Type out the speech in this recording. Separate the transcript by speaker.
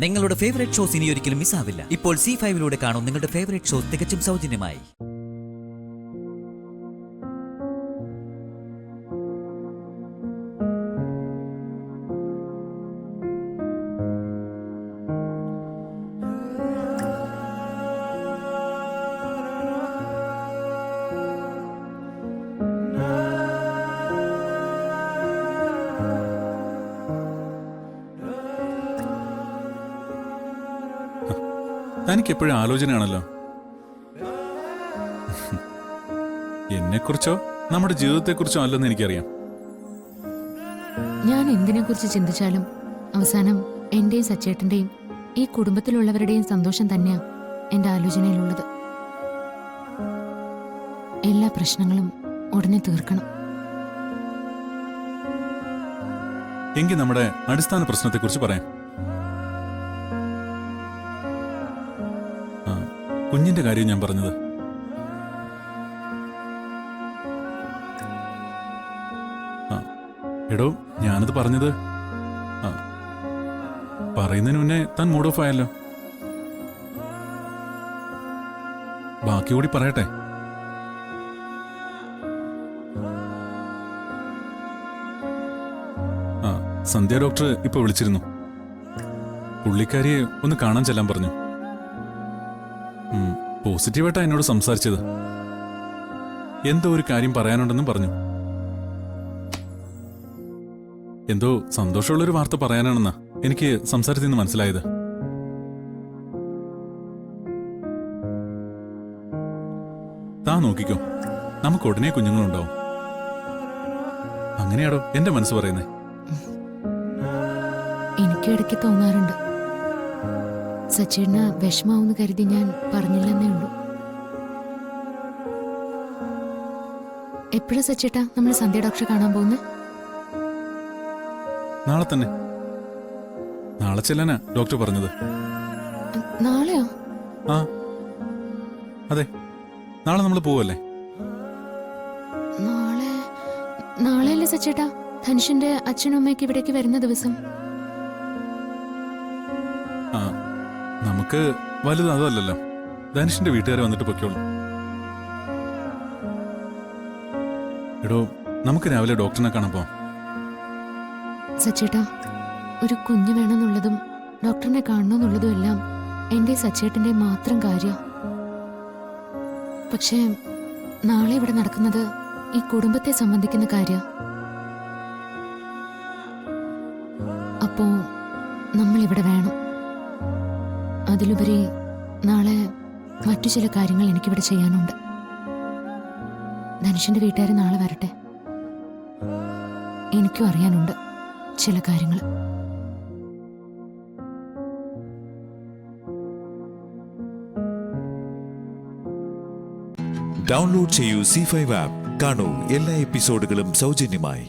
Speaker 1: നിങ്ങളുടെ favourite shows ഇനി ഒരിക്കലും മിസ്സാവില്ല. ഇപ്പോൾ C5 കാണും നിങ്ങളുടെ ഫേവറേറ്റ് ഷോസ് തികച്ചും സൗജന്യമായി.
Speaker 2: തനിക്ക് എപ്പോഴും ആലോചനയാണല്ലോ. എന്നെക്കുറിച്ചോ നമ്മുടെ ജീവിതത്തെക്കുറിച്ചോ അല്ലെന്ന് എനിക്കറിയാം.
Speaker 3: ഞാൻ എന്തിനെക്കുറിച്ച് ചിന്തിച്ചാലും അവസാനം എന്റെയും സച്ചേട്ടന്റെയും ഈ കുടുംബത്തിലുള്ളവരുടെയും സന്തോഷം തന്നെയാ എന്റെ ആലോചനയിലുള്ളത്. എല്ലാ പ്രശ്നങ്ങളും ഉടനെ തീർക്കണം.
Speaker 2: എങ്കിൽ നമ്മുടെ അടിസ്ഥാന പ്രശ്നത്തെക്കുറിച്ച് പറയാം. കുഞ്ഞിന്റെ കാര്യം ഞാൻ പറഞ്ഞത്. എടോ, ഞാനത് പറഞ്ഞത് പറയുന്നതിന് മുന്നേ താൻ മൂഡ് ഓഫ് ആയല്ലോ. ബാക്കി കൂടി പറയട്ടെ. സന്ധ്യ ഡോക്ടർ ഇപ്പൊ വിളിച്ചിരുന്നു. പുള്ളിക്കാരിയെ ഒന്ന് കാണാൻ ചെല്ലാൻ പറഞ്ഞു. പോസിറ്റീവായിട്ടാ എന്നോട് സംസാരിച്ചത്. എന്തോ ഒരു കാര്യം പറയാനുണ്ടെന്നും പറഞ്ഞു. എന്തോ സന്തോഷമുള്ളൊരു വാർത്ത പറയാനാണെന്നാ എനിക്ക് സംസാരത്തിൽ നിന്ന് മനസ്സിലായത്. താ നോക്കിക്കോ, നമുക്ക് ഉടനെ കുഞ്ഞുങ്ങളുണ്ടാവും. അങ്ങനെയാടോ എന്റെ മനസ്സ് പറയുന്നേ.
Speaker 3: എനിക്ക് ഇടയ്ക്ക് തോന്നാറുണ്ട്, സച്ചേട്ടന് വിഷമാവെന്ന് കരുതി ഞാൻ പറഞ്ഞില്ലെന്നേ ഉള്ളൂ. എപ്പോഴാ സച്ചേട്ടാ നമ്മൾ സന്ധ്യ ഡോക്ടറെ കാണാൻ പോകുന്നത്?
Speaker 2: നാളെ തന്നെ. നാളെ ചെല്ലാനാ ഡോക്ടർ പറഞ്ഞത്.
Speaker 3: നാളെയോ?
Speaker 2: ആ അതെ, നാളെ നമ്മൾ പോവല്ലേ?
Speaker 3: നാളെയല്ലേ സച്ചേട്ടാ ധനുഷിന്റെ അച്ഛനും അമ്മയ്ക്ക് ഇവിടേക്ക് വരുന്ന ദിവസം?
Speaker 2: നമുക്ക് വലുത് അതല്ലല്ലോ. ധനുഷിന്റെ വീട്ടുകാരെ വന്നിട്ട് പൊയ്ക്കോളൂ. എടോ, നമുക്ക് രാവിലെ ഡോക്ടറിനെ കാണാൻ പോവാം.
Speaker 3: സച്ചേട്ടാ, ഒരു കുഞ്ഞ് വേണമെന്നുള്ളതും ഡോക്ടറിനെ കാണണമെന്നുള്ളതും എല്ലാം എന്റെ സച്ചേട്ടന്റെ മാത്രം കാര്യം. പക്ഷേ നാളെ ഇവിടെ നടക്കുന്നത് ഈ കുടുംബത്തെ സംബന്ധിക്കുന്ന കാര്യം. അപ്പോ നമ്മൾ ഇവിടെ വേണം. അതിലുപരി നാളെ മറ്റു ചില കാര്യങ്ങൾ എനിക്കിവിടെ ചെയ്യാനുണ്ട്. ധനുഷിന്റെ വീട്ടുകാർ നാളെ വരട്ടെ. എനിക്കും അറിയാനുണ്ട് ചില കാര്യങ്ങൾ.
Speaker 4: ഡൗൺലോഡ് ചെയ്യൂ C5 ആപ്പ്. കാണൂ എല്ലാ എപ്പിസോഡുകളും സൗജന്യമായി.